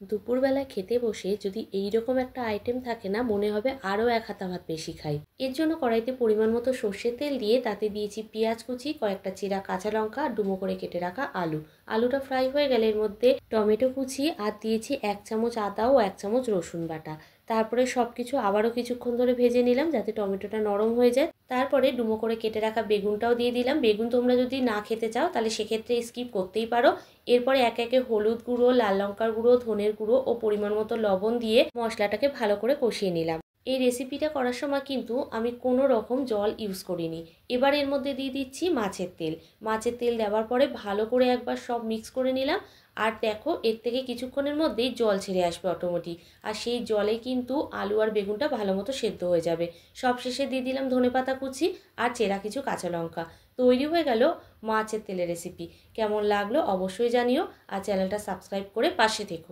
দুপুরবেলা খেতে বসে যদি এই রকম একটা আইটেম থাকে না, মনে হবে আরও এক হাতা ভাত বেশি খাই। এর জন্য কড়াইতে পরিমাণ মতো সর্ষের তেল দিয়ে তাতে দিয়েছি পেঁয়াজ কুচি, কয়েকটা চিরা কাঁচা লঙ্কা আর ডুমো করে কেটে রাখা আলু। আলুটা ফ্রাই হয়ে গেলে এর মধ্যে টমেটো কুচি আর দিয়েছি 1 চামচ আদা ও 1 চামচ রসুন বাটা। তারপরে সব কিছু আবারও কিছুক্ষণ ধরে ভেজে নিলাম যাতে টমেটোটা নরম হয়ে যায়। তারপরে ডুমো করে কেটে রাখা বেগুনটাও দিয়ে দিলাম। বেগুন তোমরা যদি না খেতে চাও তাহলে সেক্ষেত্রে স্কিপ করতেই পারো। এরপরে একে একে হলুদ গুঁড়ো, লাল লঙ্কার গুঁড়ো, ধনের গুঁড়ো ও পরিমাণ মতো লবণ দিয়ে মশলাটাকে ভালো করে কষিয়ে নিলাম। এই রেসিপিটা করার সময় কিন্তু আমি কোনো রকম জল ইউজ করিনি। এবার এর মধ্যে দিয়ে দিচ্ছি মাছের তেল। মাছের তেল দেওয়ার পরে ভালো করে একবার সব মিক্স করে নিলাম। আর দেখো এর থেকে কিছুক্ষণের মধ্যেই জল ছেড়ে আসবে অটোমেটিক। আর সেই জলে কিন্তু আলু আর বেগুনটা ভালো মতো সেদ্ধ হয়ে যাবে। সবশেষে দিয়ে দিলাম ধনেপাতা কুচি আর চেরা কিছু কাঁচা লঙ্কা। তৈরি হয়ে গেল মাছের তেলের রেসিপি। কেমন লাগলো অবশ্যই জানিও, আর চ্যানেলটা সাবস্ক্রাইব করে পাশে থেকো।